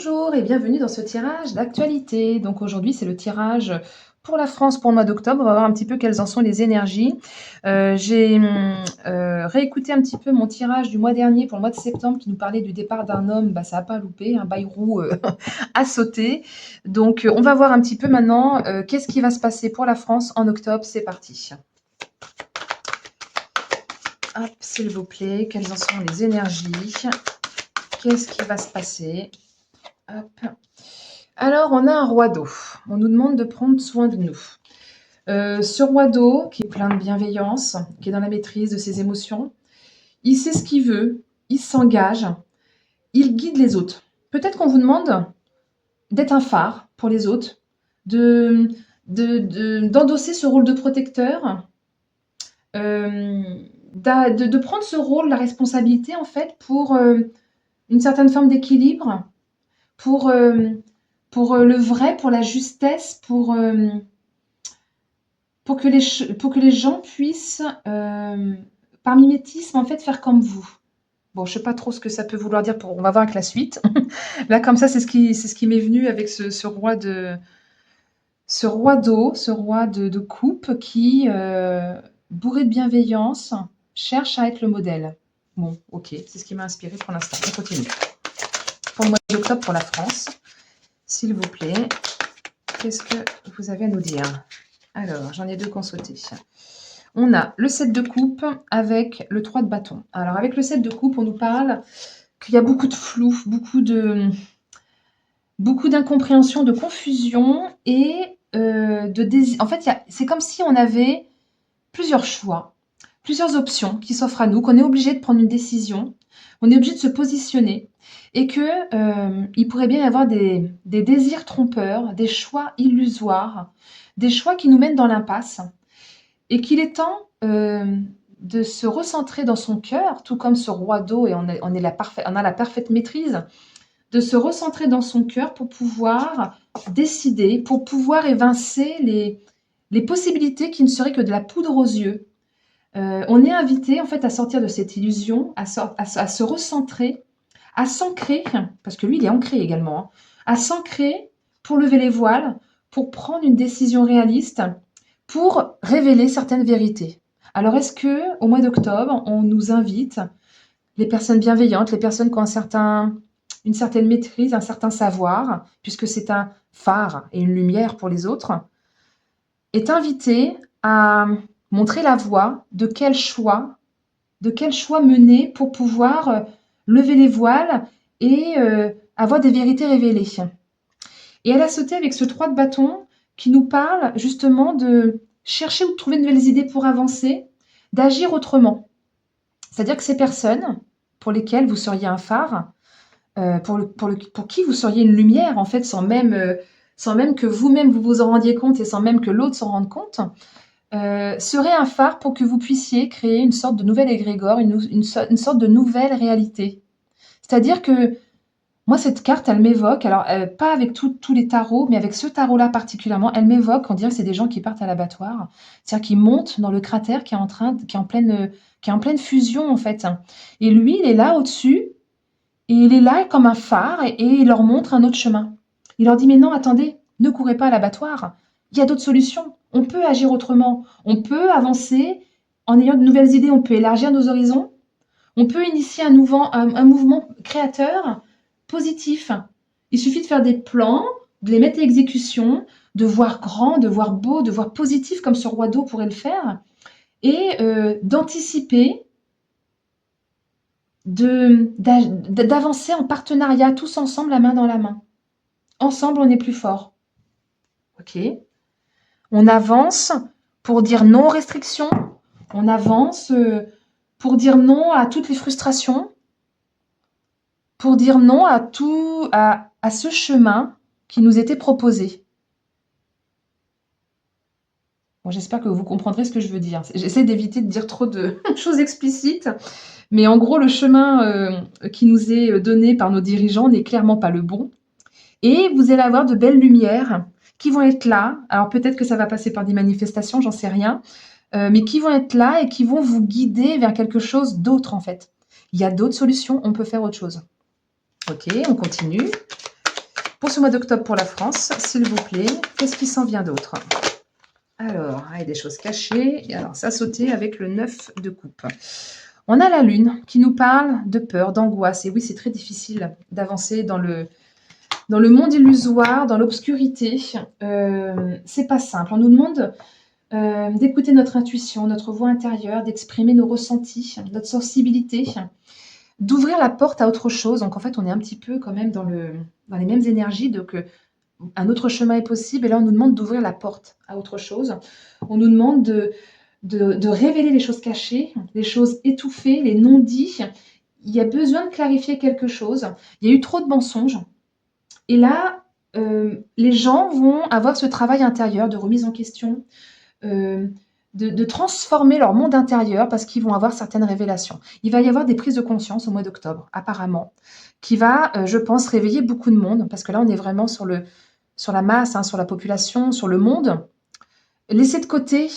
Bonjour et bienvenue dans ce tirage d'actualité. Donc aujourd'hui, c'est le tirage pour la France pour le mois d'octobre. On va voir un petit peu quelles en sont les énergies. J'ai réécouté un petit peu mon tirage du mois dernier pour le mois de septembre qui nous parlait du départ d'un homme. Bah, ça n'a pas loupé, un Bayrou a sauté. Donc on va voir un petit peu maintenant qu'est-ce qui va se passer pour la France en octobre. C'est parti. Hop, s'il vous plaît, quelles en sont les énergies? Qu'est-ce qui va se passer? Hop. Alors, on a un roi d'eau. On nous demande de prendre soin de nous. Ce roi d'eau, qui est plein de bienveillance, qui est dans la maîtrise de ses émotions, il sait ce qu'il veut, il s'engage, il guide les autres. Peut-être qu'on vous demande d'être un phare pour les autres, d'endosser ce rôle de protecteur, de prendre ce rôle, la responsabilité, en fait, pour une certaine forme d'équilibre, pour le vrai, pour la justesse, pour que les gens puissent, par mimétisme, en fait, faire comme vous. Bon, je sais pas trop ce que ça peut vouloir dire. On va voir avec la suite. Là, comme ça, c'est ce qui m'est venu avec ce roi d'eau, ce roi de coupe qui, bourré de bienveillance, cherche à être le modèle. Bon, ok, c'est ce qui m'a inspiré pour l'instant. On continue. Pour le mois d'octobre pour la France, s'il vous plaît, qu'est-ce que vous avez à nous dire? Alors, j'en ai deux qu'on sauté. On a le 7 de coupe avec le 3 de bâton. Alors, avec le 7 de coupe, on nous parle qu'il y a beaucoup de flou, beaucoup d'incompréhension, de confusion et de désir. En fait, c'est comme si on avait plusieurs choix, plusieurs options qui s'offrent à nous, qu'on est obligé de prendre une décision, on est obligé de se positionner et il pourrait bien y avoir des désirs trompeurs, des choix illusoires, des choix qui nous mènent dans l'impasse et qu'il est temps de se recentrer dans son cœur, tout comme ce roi d'eau, et on a la parfaite maîtrise, de se recentrer dans son cœur pour pouvoir décider, pour pouvoir évincer les possibilités qui ne seraient que de la poudre aux yeux. On est invité en fait à sortir de cette illusion, à se recentrer, à s'ancrer, parce que lui il est ancré également, hein, à s'ancrer pour lever les voiles, pour prendre une décision réaliste, pour révéler certaines vérités. Alors est-ce que au mois d'octobre, on nous invite, les personnes bienveillantes, les personnes qui ont une certaine maîtrise, un certain savoir, puisque c'est un phare et une lumière pour les autres, est invité à montrer la voie de quel choix mener pour pouvoir lever les voiles et avoir des vérités révélées. Et elle a sauté avec ce 3 de bâton qui nous parle justement de chercher ou de trouver de nouvelles idées pour avancer, d'agir autrement. C'est-à-dire que ces personnes pour lesquelles vous seriez un phare, pour qui vous seriez une lumière, en fait, sans même que vous-même vous vous en rendiez compte et sans même que l'autre s'en rende compte, serait un phare pour que vous puissiez créer une sorte de nouvel égrégore, une sorte de nouvelle réalité. C'est-à-dire que moi, cette carte, elle m'évoque, alors pas avec tous les tarots, mais avec ce tarot-là particulièrement, elle m'évoque, on dirait que c'est des gens qui partent à l'abattoir, c'est-à-dire qu'ils montent dans le cratère qui est en pleine fusion en fait. Et lui, il est là au-dessus, et il est là comme un phare, et il leur montre un autre chemin. Il leur dit, mais non, attendez, ne courez pas à l'abattoir, il y a d'autres solutions, on peut agir autrement, on peut avancer en ayant de nouvelles idées, on peut élargir nos horizons, on peut initier un mouvement créateur positif. Il suffit de faire des plans, de les mettre à exécution, de voir grand, de voir beau, de voir positif comme ce roi d'eau pourrait le faire, et d'anticiper, d'avancer en partenariat, tous ensemble, la main dans la main. Ensemble, on est plus fort. Ok. On avance pour dire non aux restrictions. On avance pour dire non à toutes les frustrations. Pour dire non à ce chemin qui nous était proposé. Bon, j'espère que vous comprendrez ce que je veux dire. J'essaie d'éviter de dire trop de choses explicites, mais en gros, le chemin qui nous est donné par nos dirigeants n'est clairement pas le bon. Et vous allez avoir de belles lumières qui vont être là. Alors peut-être que ça va passer par des manifestations, j'en sais rien, mais qui vont être là et qui vont vous guider vers quelque chose d'autre en fait. Il y a d'autres solutions, on peut faire autre chose. Ok, on continue. Pour ce mois d'octobre pour la France, s'il vous plaît, qu'est-ce qui s'en vient d'autre? Alors, il y a des choses cachées. Et alors, ça a sauté avec le 9 de coupe. On a la lune qui nous parle de peur, d'angoisse. Et oui, c'est très difficile d'avancer dans le monde illusoire, dans l'obscurité. C'est pas simple. On nous demande d'écouter notre intuition, notre voix intérieure, d'exprimer nos ressentis, notre sensibilité, d'ouvrir la porte à autre chose. Donc en fait, on est un petit peu quand même dans les mêmes énergies, donc un autre chemin est possible. Et là, on nous demande d'ouvrir la porte à autre chose. On nous demande de révéler les choses cachées, les choses étouffées, les non-dits. Il y a besoin de clarifier quelque chose. Il y a eu trop de mensonges. Et là, les gens vont avoir ce travail intérieur de remise en question, de transformer leur monde intérieur parce qu'ils vont avoir certaines révélations. Il va y avoir des prises de conscience au mois d'octobre, apparemment, qui va, je pense, réveiller beaucoup de monde, parce que là, on est vraiment sur la masse, hein, sur la population, sur le monde. Laisser de côté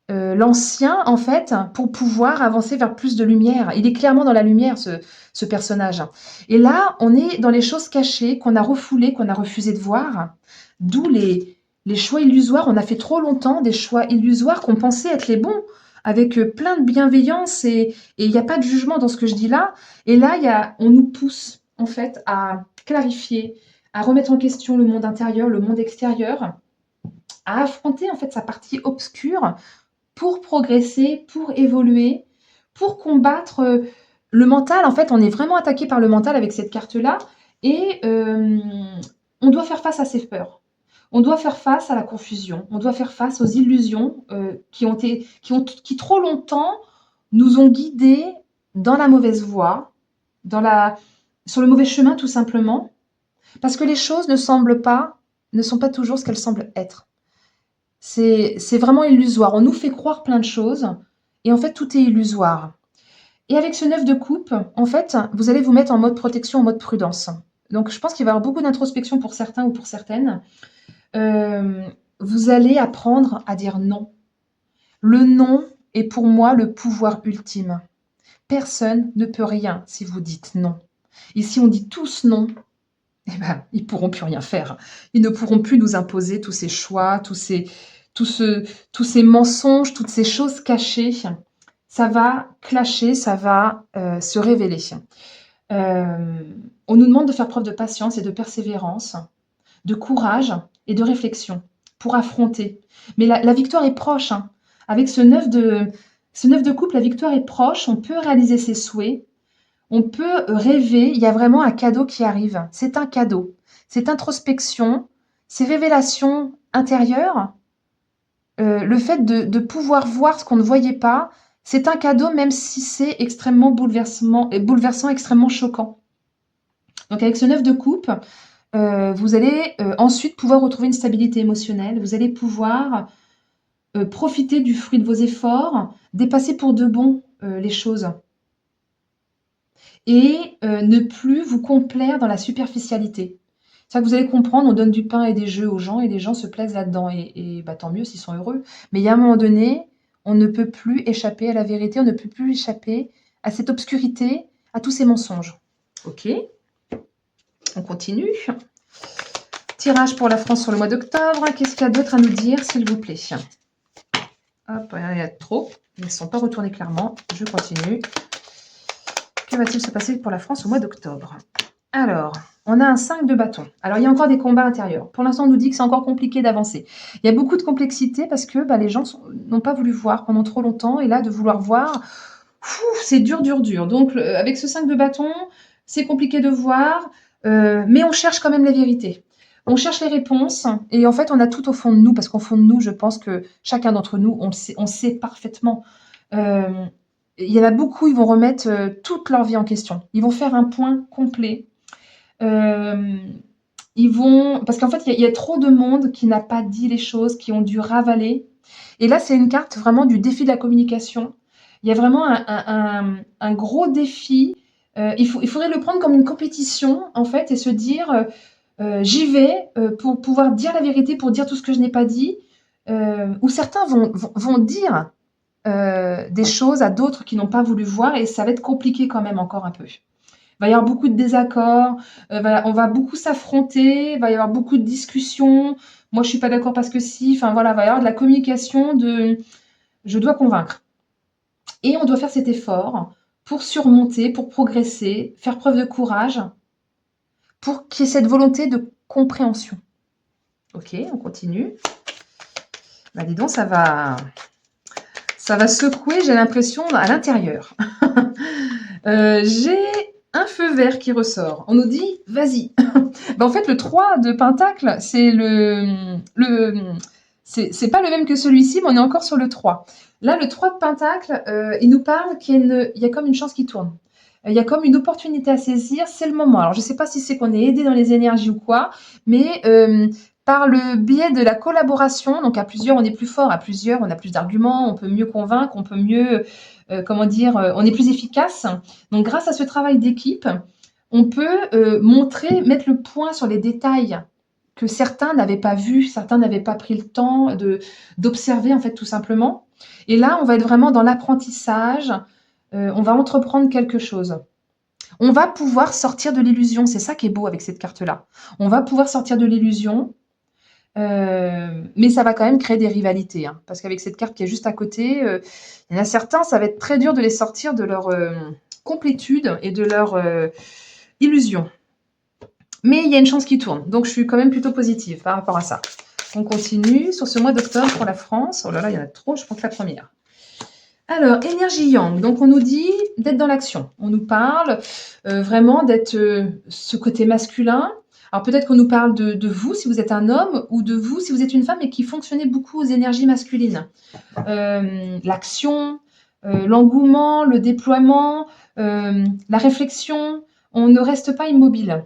l'ancien, en fait, pour pouvoir avancer vers plus de lumière. Il est clairement dans la lumière, ce personnage. Et là, on est dans les choses cachées qu'on a refoulées, qu'on a refusé de voir, d'où les choix illusoires. On a fait trop longtemps des choix illusoires qu'on pensait être les bons, avec plein de bienveillance, et il n'y a pas de jugement dans ce que je dis là. Et là, on nous pousse, en fait, à clarifier, à remettre en question le monde intérieur, le monde extérieur, à affronter, en fait, sa partie obscure, pour progresser, pour évoluer, pour combattre le mental. En fait, on est vraiment attaqué par le mental avec cette carte-là, et on doit faire face à ses peurs. On doit faire face à la confusion. On doit faire face aux illusions qui trop longtemps nous ont guidés dans la mauvaise voie, sur le mauvais chemin tout simplement, parce que les choses ne sont pas toujours ce qu'elles semblent être. C'est vraiment illusoire. On nous fait croire plein de choses et en fait, tout est illusoire. Et avec ce 9 de coupe, en fait, vous allez vous mettre en mode protection, en mode prudence. Donc, je pense qu'il va y avoir beaucoup d'introspection pour certains ou pour certaines. Vous allez apprendre à dire non. Le non est pour moi le pouvoir ultime. Personne ne peut rien si vous dites non. Et si on dit tous non, eh ben, ils ne pourront plus rien faire. Ils ne pourront plus nous imposer tous ces choix, tous ces mensonges, toutes ces choses cachées. Ça va clasher, ça va se révéler. On nous demande de faire preuve de patience et de persévérance, de courage et de réflexion pour affronter. Mais la victoire est proche, hein. Avec ce 9 de coupe, la victoire est proche. On peut réaliser ses souhaits. On peut rêver. Il y a vraiment un cadeau qui arrive. C'est un cadeau. C'est introspection, c'est révélation intérieure. Le fait de pouvoir voir ce qu'on ne voyait pas, c'est un cadeau, même si c'est extrêmement bouleversant, extrêmement choquant. Donc avec ce 9 de coupe, vous allez ensuite pouvoir retrouver une stabilité émotionnelle. Vous allez pouvoir profiter du fruit de vos efforts, dépasser pour de bon les choses. Et ne plus vous complaire dans la superficialité. C'est ça que vous allez comprendre, on donne du pain et des jeux aux gens et les gens se plaisent là-dedans. Et bah, tant mieux s'ils sont heureux. Mais il y a un moment donné, on ne peut plus échapper à la vérité, on ne peut plus échapper à cette obscurité, à tous ces mensonges. Ok, on continue. Tirage pour la France sur le mois d'octobre. Qu'est-ce qu'il y a d'autre à nous dire, s'il vous plaît? Hop, il y a trop. Ils ne sont pas retournés clairement. Je continue. Que va-t-il se passer pour la France au mois d'octobre? Alors, on a un 5 de bâton. Alors, il y a encore des combats intérieurs. Pour l'instant, on nous dit que c'est encore compliqué d'avancer. Il y a beaucoup de complexité parce que les gens n'ont pas voulu voir pendant trop longtemps. Et là, de vouloir voir, c'est dur, dur, dur. Donc, avec ce 5 de bâton, c'est compliqué de voir, mais on cherche quand même la vérité. On cherche les réponses et en fait, on a tout au fond de nous parce qu'au fond de nous, je pense que chacun d'entre nous, on sait parfaitement. Il y en a beaucoup, ils vont remettre toute leur vie en question. Ils vont faire un point complet. Parce qu'en fait, il y a trop de monde qui n'a pas dit les choses, qui ont dû ravaler. Et là, c'est une carte vraiment du défi de la communication. Il y a vraiment un gros défi. Il faudrait le prendre comme une compétition, en fait, et se dire, j'y vais pour pouvoir dire la vérité, pour dire tout ce que je n'ai pas dit. Ou certains vont dire des choses à d'autres qui n'ont pas voulu voir, et ça va être compliqué quand même encore un peu. va y avoir beaucoup de désaccords, on va beaucoup s'affronter, il va y avoir beaucoup de discussions. Moi, je suis pas d'accord parce que si, enfin voilà, il va y avoir de la communication de je dois convaincre. Et on doit faire cet effort pour surmonter, pour progresser, faire preuve de courage, pour qu'il y ait cette volonté de compréhension. Ok, on continue. Bah dis donc, ça va secouer, j'ai l'impression, à l'intérieur. J'ai un feu vert qui ressort. On nous dit, vas-y. Bah, en fait, le 3 de Pentacle, c'est pas le même que celui-ci, mais on est encore sur le 3. Là, le 3 de Pentacle, il nous parle il y a comme une chance qui tourne. Il y a comme une opportunité à saisir, c'est le moment. Alors, je ne sais pas si c'est qu'on est aidé dans les énergies ou quoi, mais par le biais de la collaboration, donc à plusieurs, on est plus fort, à plusieurs, on a plus d'arguments, on peut mieux convaincre, on peut mieux, on est plus efficace. Donc, grâce à ce travail d'équipe, on peut mettre le point sur les détails que certains n'avaient pas vus, certains n'avaient pas pris le temps d'observer, en fait, tout simplement. Et là, on va être vraiment dans l'apprentissage, on va entreprendre quelque chose. On va pouvoir sortir de l'illusion, c'est ça qui est beau avec cette carte-là. On va pouvoir sortir de l'illusion, mais ça va quand même créer des rivalités, hein, parce qu'avec cette carte qui est juste à côté, il y en a certains, ça va être très dur de les sortir de leur complétude et de leur illusion. Mais il y a une chance qui tourne, donc je suis quand même plutôt positive par rapport à ça. On continue sur ce mois d'octobre pour la France. Oh là là, il y en a trop, je prends que la première. Alors, énergie yang, donc on nous dit d'être dans l'action. On nous parle vraiment d'être ce côté masculin. Alors peut-être qu'on nous parle de vous si vous êtes un homme ou de vous si vous êtes une femme et qui fonctionnez beaucoup aux énergies masculines. L'action, l'engouement, le déploiement, la réflexion, on ne reste pas immobile.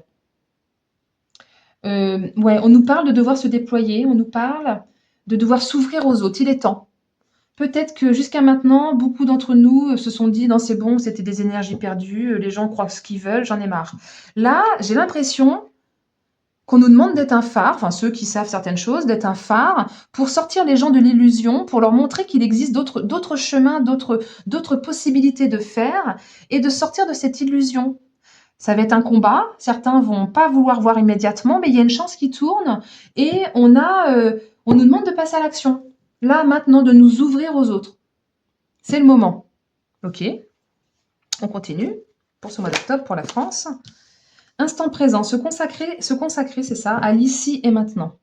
Ouais, on nous parle de devoir se déployer, on nous parle de devoir s'ouvrir aux autres. Il est temps. Peut-être que jusqu'à maintenant, beaucoup d'entre nous se sont dit: «Non, c'est bon, c'était des énergies perdues, les gens croient ce qu'ils veulent, j'en ai marre». Là, j'ai l'impression qu'on nous demande d'être un phare, enfin ceux qui savent certaines choses, d'être un phare pour sortir les gens de l'illusion, pour leur montrer qu'il existe d'autres chemins, d'autres possibilités de faire et de sortir de cette illusion. Ça va être un combat, certains vont pas vouloir voir immédiatement, mais il y a une chance qui tourne et on nous demande de passer à l'action. Là, maintenant, de nous ouvrir aux autres. C'est le moment. Ok, on continue pour ce mois d'octobre pour la France. Instant présent, se consacrer, c'est ça, à l'ici et maintenant.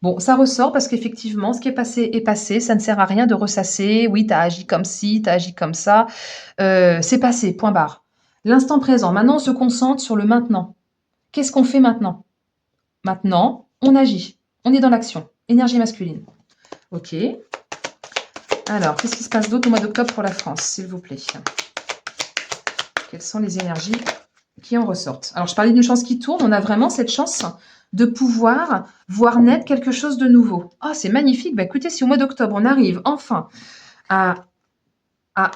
Bon, ça ressort parce qu'effectivement, ce qui est passé, ça ne sert à rien de ressasser. Oui, tu as agi comme ci, tu as agi comme ça. C'est passé, point barre. L'instant présent, maintenant on se concentre sur le maintenant. Qu'est-ce qu'on fait maintenant? Maintenant, on agit, on est dans l'action. Énergie masculine. Ok. Alors, qu'est-ce qui se passe d'autre au mois d'octobre pour la France, s'il vous plaît? Quelles sont les énergies qui en ressortent? Alors, je parlais d'une chance qui tourne. On a vraiment cette chance de pouvoir voir naître quelque chose de nouveau. Ah, c'est magnifique. Bah, écoutez, si au mois d'octobre, on arrive enfin à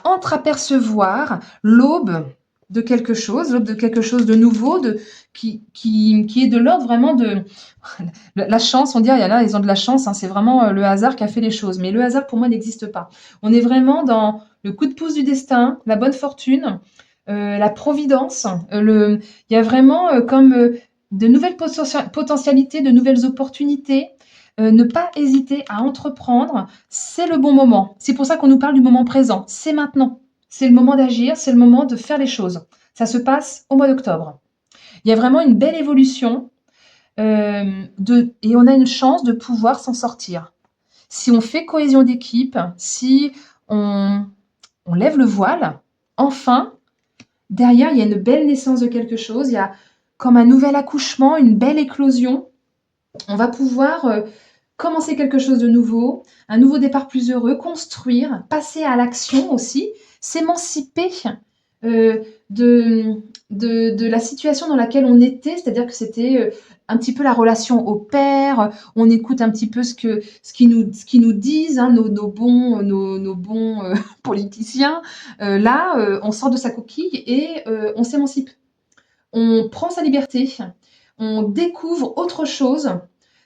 entreapercevoir l'aube de quelque chose de nouveau, qui est de l'ordre vraiment de la chance. On dit, il y en a, ils ont de la chance, hein, c'est vraiment le hasard qui a fait les choses. Mais le hasard, pour moi, n'existe pas. On est vraiment dans le coup de pouce du destin, la bonne fortune, la providence. Il y a vraiment comme de nouvelles potentialités, de nouvelles opportunités. Ne pas hésiter à entreprendre, c'est le bon moment. C'est pour ça qu'on nous parle du moment présent. C'est maintenant. C'est le moment d'agir, c'est le moment de faire les choses. Ça se passe au mois d'octobre. Il y a vraiment une belle évolution et on a une chance de pouvoir s'en sortir. Si on fait cohésion d'équipe, si on lève le voile, enfin, derrière, il y a une belle naissance de quelque chose. Il y a comme un nouvel accouchement, une belle éclosion. On va pouvoir commencer quelque chose de nouveau, un nouveau départ plus heureux, construire, passer à l'action aussi, s'émanciper de la situation dans laquelle on était, c'est-à-dire que c'était un petit peu la relation au père, on écoute un petit peu ce qu'ils nous disent, hein, nos bons politiciens. Là, on sort de sa coquille et on s'émancipe. On prend sa liberté, on découvre autre chose.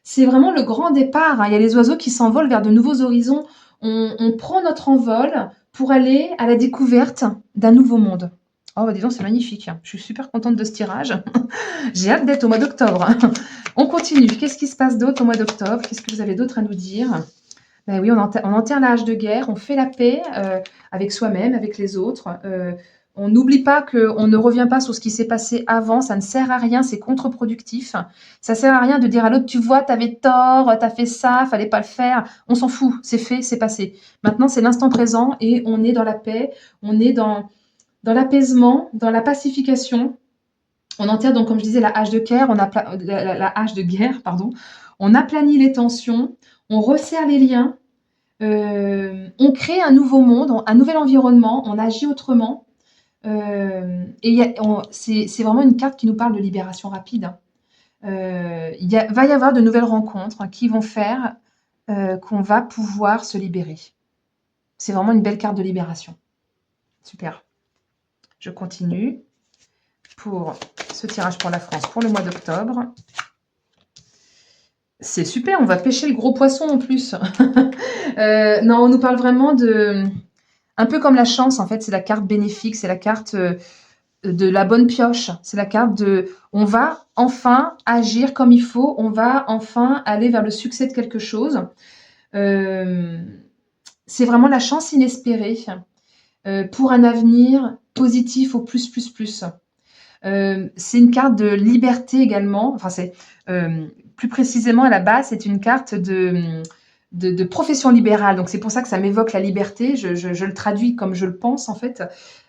C'est vraiment le grand départ, hein. Il y a les oiseaux qui s'envolent vers de nouveaux horizons. On prend notre envol pour aller à la découverte d'un nouveau monde. Oh, bah, dis donc, c'est magnifique. Je suis super contente de ce tirage. J'ai hâte d'être au mois d'octobre. On continue. Qu'est-ce qui se passe d'autre au mois d'octobre? Qu'est-ce que vous avez d'autre à nous dire? Ben oui, on enterre la hache de guerre, on fait la paix avec soi-même, avec les autres. On n'oublie pas qu'on ne revient pas sur ce qui s'est passé avant, ça ne sert à rien, c'est contre-productif. Ça sert à rien de dire à l'autre, tu vois, t'avais tort, t'as fait ça, fallait pas le faire. On s'en fout, c'est fait, c'est passé. Maintenant, c'est l'instant présent et on est dans la paix, on est dans l'apaisement, dans la pacification. On enterre donc, comme je disais, la hache de guerre, la hache de guerre, pardon. On aplanit les tensions, on resserre les liens, on crée un nouveau monde, un nouvel environnement, on agit autrement. Et c'est vraiment une carte qui nous parle de libération rapide. Va y avoir de nouvelles rencontres qui vont faire qu'on va pouvoir se libérer. C'est vraiment une belle carte de libération. Super. Je continue pour ce tirage pour la France pour le mois d'octobre. C'est super, on va pêcher le gros poisson en plus. Non, on nous parle vraiment de... Un peu comme la chance, en fait, c'est la carte bénéfique, c'est la carte de la bonne pioche. C'est la carte de... On va enfin agir comme il faut, on va enfin aller vers le succès de quelque chose. C'est vraiment la chance inespérée pour un avenir positif au plus, plus, plus. C'est une carte de liberté également. Enfin, c'est plus précisément à la base, c'est une carte de profession libérale. Donc c'est pour ça que ça m'évoque la liberté. Je le traduis comme je le pense en fait,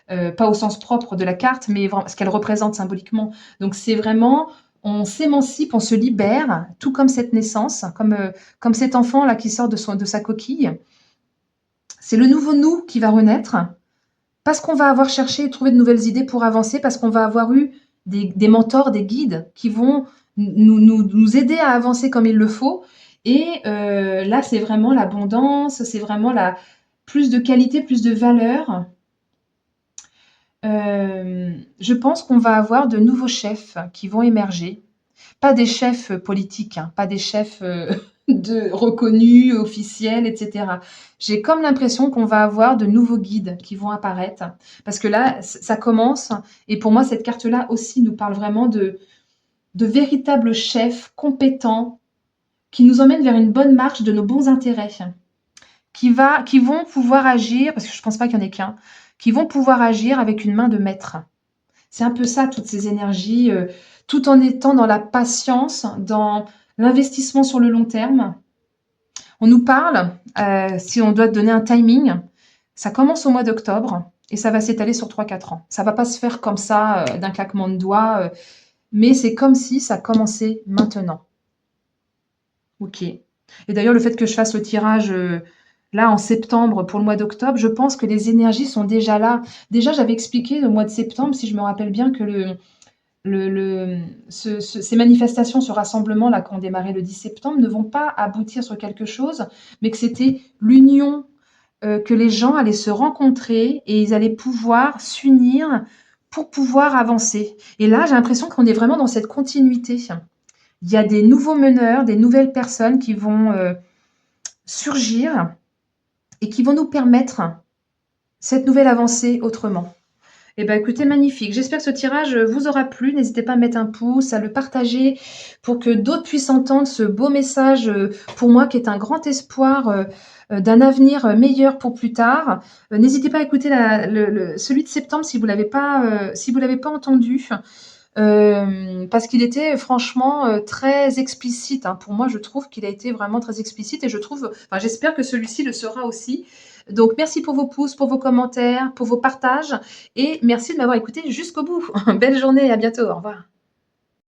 pas au sens propre de la carte, mais ce qu'elle représente symboliquement. Donc c'est vraiment on s'émancipe, on se libère, tout comme cette naissance, comme cet enfant là qui sort de sa coquille. C'est le nouveau nous qui va renaître parce qu'on va avoir cherché et trouvé de nouvelles idées pour avancer, parce qu'on va avoir eu des mentors, des guides qui vont nous aider à avancer comme il le faut. Et là, c'est vraiment l'abondance, c'est vraiment plus de qualité, plus de valeur. Je pense qu'on va avoir de nouveaux chefs qui vont émerger. Pas des chefs politiques, hein, pas des chefs reconnus, officiels, etc. J'ai comme l'impression qu'on va avoir de nouveaux guides qui vont apparaître. Parce que là, ça commence. Et pour moi, cette carte-là aussi nous parle vraiment de véritables chefs compétents qui nous emmènent vers une bonne marche de nos bons intérêts. Qui vont pouvoir agir, parce que je ne pense pas qu'il y en ait qu'un, qui vont pouvoir agir avec une main de maître. C'est un peu ça, toutes ces énergies, tout en étant dans la patience, dans l'investissement sur le long terme. On nous parle, si on doit donner un timing, ça commence au mois d'octobre et ça va s'étaler sur 3-4 ans. Ça ne va pas se faire comme ça, d'un claquement de doigts, mais c'est comme si ça commençait maintenant. Ok. Et d'ailleurs, le fait que je fasse le tirage là en septembre pour le mois d'octobre, je pense que les énergies sont déjà là. Déjà, j'avais expliqué au mois de septembre, si je me rappelle bien, que ces manifestations, ce rassemblement-là qui ont démarré le 10 septembre ne vont pas aboutir sur quelque chose, mais que c'était l'union, que les gens allaient se rencontrer et ils allaient pouvoir s'unir pour pouvoir avancer. Et là, j'ai l'impression qu'on est vraiment dans cette continuité. Il y a des nouveaux meneurs, des nouvelles personnes qui vont surgir et qui vont nous permettre cette nouvelle avancée autrement. Eh bien, écoutez, magnifique. J'espère que ce tirage vous aura plu. N'hésitez pas à mettre un pouce, à le partager pour que d'autres puissent entendre ce beau message pour moi qui est un grand espoir d'un avenir meilleur pour plus tard. N'hésitez pas à écouter celui de septembre si vous l'avez pas, si vous l'avez pas entendu. Parce qu'il était franchement très explicite. Hein. Pour moi, je trouve qu'il a été vraiment très explicite et j'espère que celui-ci le sera aussi. Donc, merci pour vos pouces, pour vos commentaires, pour vos partages et merci de m'avoir écouté jusqu'au bout. Belle journée, à bientôt, au revoir.